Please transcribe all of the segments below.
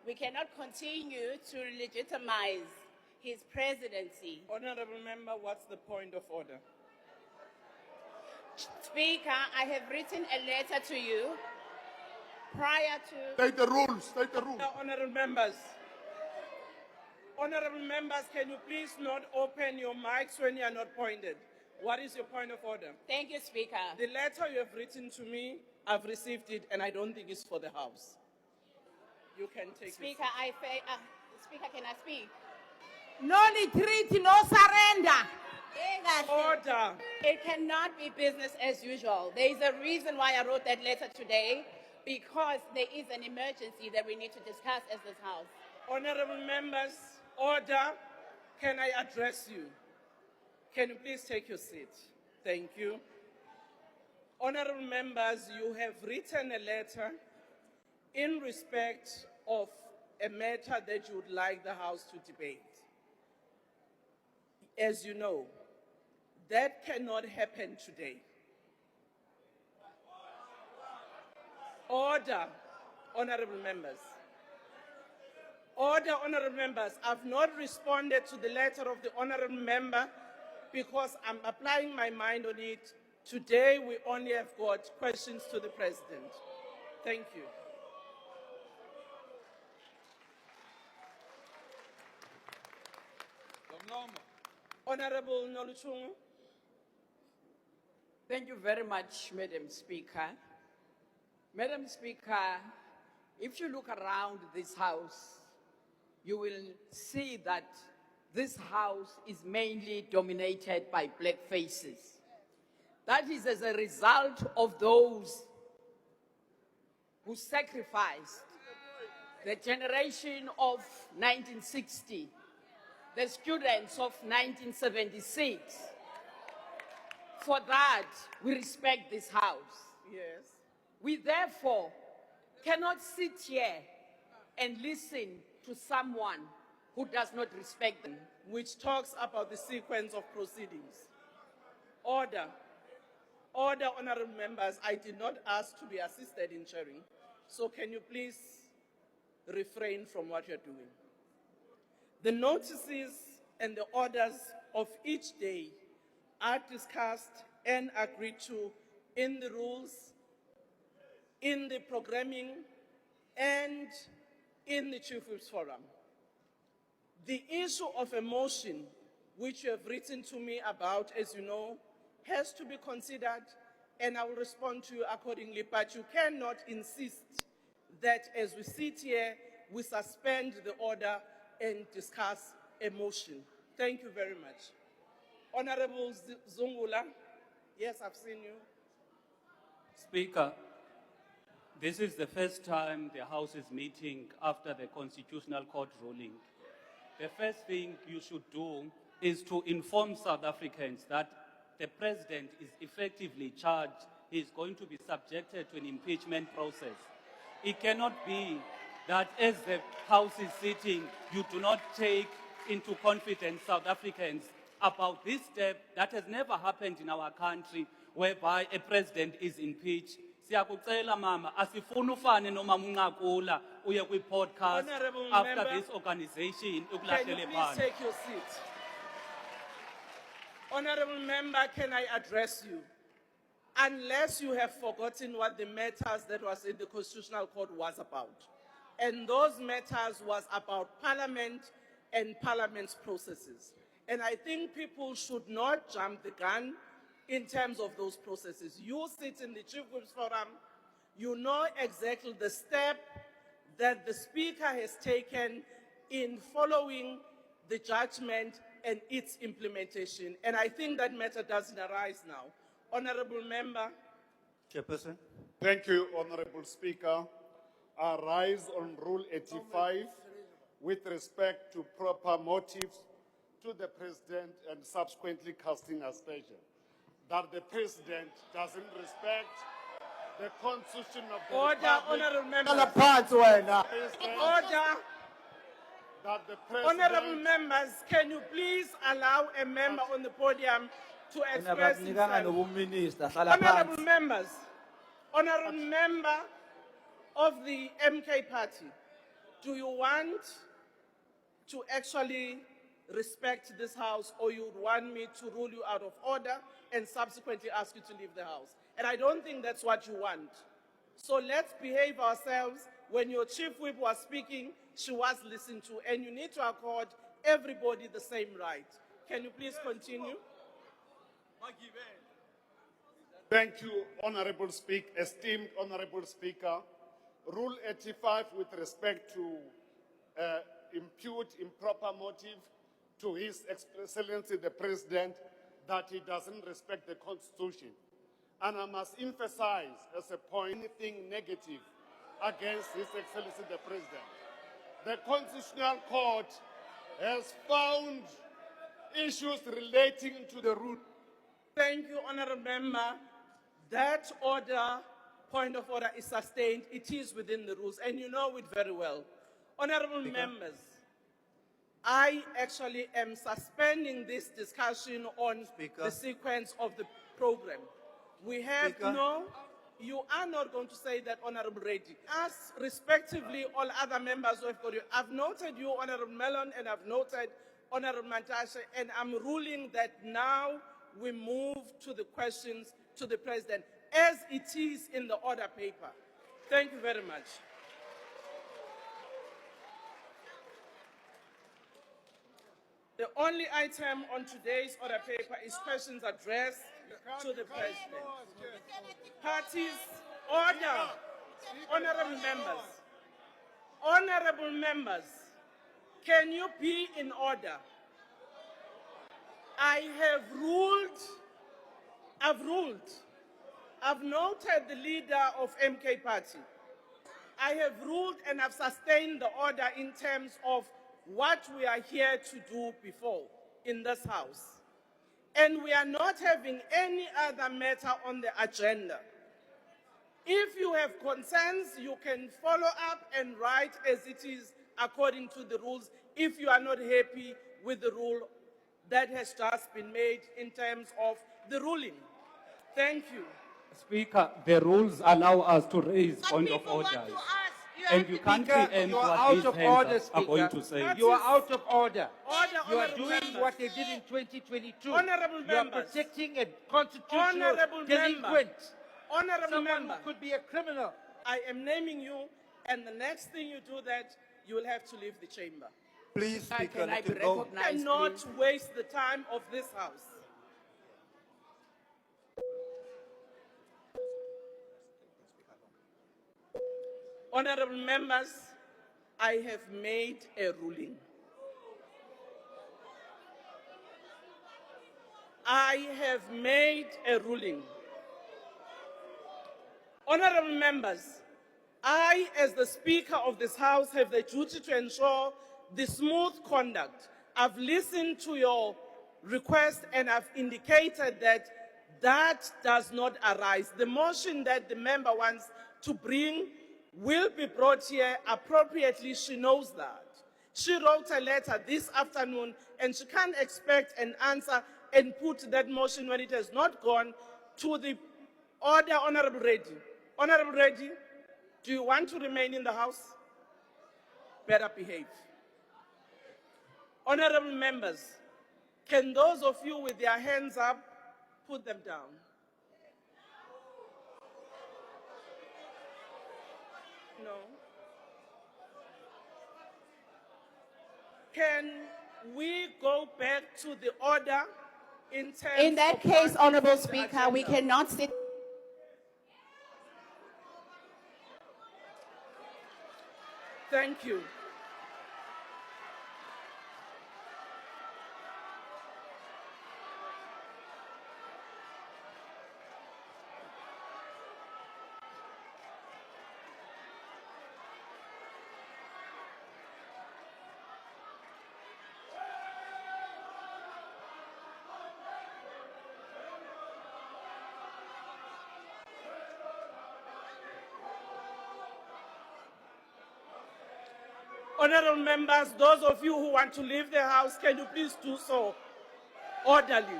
We cannot continue to legitimize his presidency. Honorable member, what's the point of order? Speaker, I have written a letter to you prior to... State the rules, state the rules. Honorable members. Honorable members, can you please not open your mics when you are not pointed? What is your point of order? Thank you, Speaker. The letter you have written to me, I've received it, and I don't think it's for the House. You can take Speaker, Speaker, can I speak? No retreat, no surrender. Order. It cannot be business as usual. There is a reason why I wrote that letter today, because there is an emergency that we need to discuss as this House. Honorable members, order. Can I address you? Can you please take your seat? Thank you. Honorable members, you have written a letter in respect of a matter that you would like the House to debate. As you know, that cannot happen today. Order, honorable members. Order, honorable members. I've not responded to the letter of the honorable member because I'm applying my mind on it. Today, we only have got questions to the President. Thank you. Honorable Noluchungu. Thank you very much, Madam Speaker. Madam Speaker, if you look around this House, you will see that this House is mainly dominated by black faces. That is as a result of those who sacrificed the generation of 1960, the students of 1976. For that, we respect this House. Yes. We therefore cannot sit here and listen to someone who does not respect them. Which talks about the sequence of proceedings. Order. Order, honorable members. I did not ask to be assisted in chairing. So can you please refrain from what you're doing? The notices and the orders of each day are discussed and agreed to in the rules, in the programming, and in the Chief Whip's Forum. The issue of a motion, which you have written to me about, as you know, has to be considered, and I will respond to you accordingly, but you cannot insist that as we sit here, we suspend the order and discuss a motion. Thank you very much. Honorable Zungula, yes, I've seen you. Speaker, this is the first time the House is meeting after the Constitutional Court ruling. The first thing you should do is to inform South Africans that the President is effectively charged. He is going to be subjected to an impeachment process. It cannot be that as the House is sitting, you do not take into confidence South Africans about this step that has never happened in our country, whereby a president is impeached. Siyakucela mama, asifuni ufane noma munqakula uye kwi-podcast after this organization Can you please take your seat? Honorable member, can I address you? Unless you have forgotten what the matters that was in the Constitutional Court was about. And those matters was about Parliament and Parliament's processes. And I think people should not jump the gun in terms of those processes. You sit in the Chief Whip's Forum, you know exactly the step that the Speaker has taken in following the judgment and its implementation. And I think that matter doesn't arise now. Honorable Member. Chairperson. Thank you, Honorable Speaker. I rise on Rule 85 with respect to proper motives to the President and subsequently casting aspersion that the President doesn't respect the Constitution of the Order, Republic. Honorable Member. Order. That the President... Honorable members, can you please allow a member on the podium to express himself? Honorable members, honorable member of the MK party, Do you want to actually respect this house, or you want me to rule you out of order and subsequently ask you to leave the house? And I don't think that's what you want. So let's behave ourselves. When your chief whip was speaking, she was listened to, and you need to accord everybody the same right. Can you please continue? Thank you, esteemed Honorable Speaker. Rule 85 with respect to impute improper motive to His Excellency the President that he doesn't respect the Constitution. And I must emphasize as a point, anything negative against His Excellency the President. The Constitutional Court has found issues relating to the rule. Thank you, Honourable Member. That point of order is sustained. It is within the rules, and you know it very well. Honourable members, I actually am suspending this discussion on the sequence of the program. We have you are not going to say that, Honourable Reddy. As respectively all other members who have got you, I've noted you, Honourable Mellon, and I've noted Honourable Mantashe, and I'm ruling that now we move to the questions to the President, as it is in the order paper. Thank you very much. The only item on today's order paper is questions addressed to the President. Parties, order. Honourable members, can you be in order? I've noted the leader of MK Party. I have ruled and I've sustained the order in terms of what we are here to do before in this house. And we are not having any other matter on the agenda. If you have concerns, you can follow up and write as it is according to the rules if you are not happy with the rule that has just been made in terms of the ruling. Thank you. Speaker, the rules allow us to raise point of orders. And you can't preempt what these hands are going to say. You are out of order. You are Honourable doing members. what they did in 2022. Honourable You are members. protecting a constitutional Honourable delinquent. member. Honourable Someone member. who could be a criminal. I am naming you, and the next thing you do that, you will have to leave the chamber. Please, Speaker, Can I let be him go. recognized, Cannot please? waste the time of this house. Honourable members, I have made a ruling. I have made a ruling. Honourable members, I, as the Speaker of this House, have the duty to ensure the smooth conduct. I've listened to your request and I've indicated that that does not arise. The motion that the member wants to bring will be brought here appropriately. She knows that. She wrote a letter this afternoon and she can't expect an answer and put that motion when it has not gone to the order. Honourable Reddy. Honourable Reddy, do you want to remain in the House? Better behave. Honourable members, can those of you with their hands up put them down? No. Can we go back to the order in terms In that of case, what Honourable is the Speaker, we agenda? cannot sit. Thank you. Honourable members, those of you who want to leave the House, can you please do so orderly?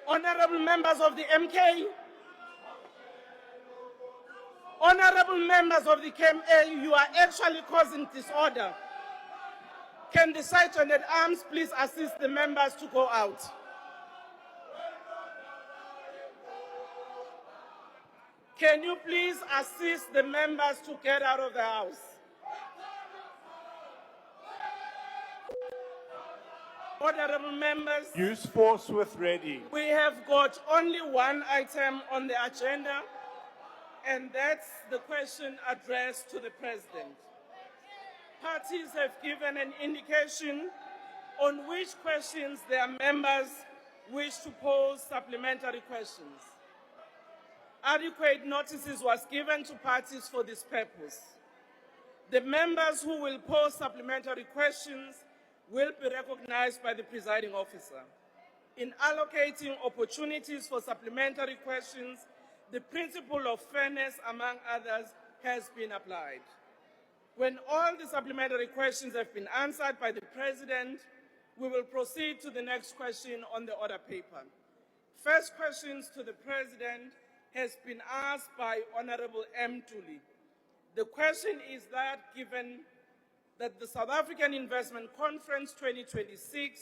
Honourable members of the MK, Honorable members of the KMA, you are actually causing disorder. Can the sergeant at arms please assist the members to go out? Can you please assist the members to get out of the house? Honorable members, Use force with ready. we have got only one item on the agenda, and that's the question addressed to the President. Parties have given an indication on which questions their members wish to pose supplementary questions. Adequate notices was given to parties for this purpose. The members who will pose supplementary questions will be recognized by the presiding officer. In allocating opportunities for supplementary questions, the principle of fairness, among others, has been applied. When all the supplementary questions have been answered by the President, we will proceed to the next question on the order paper. First questions to the President has been asked by Honorable M. Tuli. The question is that given that the South African Investment Conference 2026,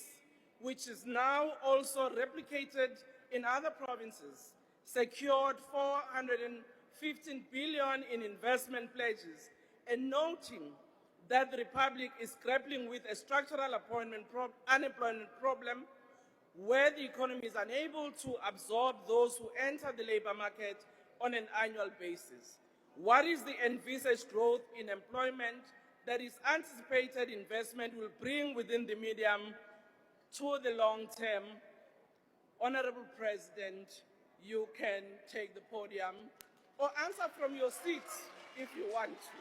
which is now also replicated in other provinces, secured 415 billion in investment pledges, and noting that the Republic is grappling with a structural unemployment problem where the economy is unable to absorb those who enter the labor market on an annual basis. What is the envisaged growth in employment that is anticipated investment will bring within the medium to the long term? Honorable President, you can take the podium or answer from your seat if you want to.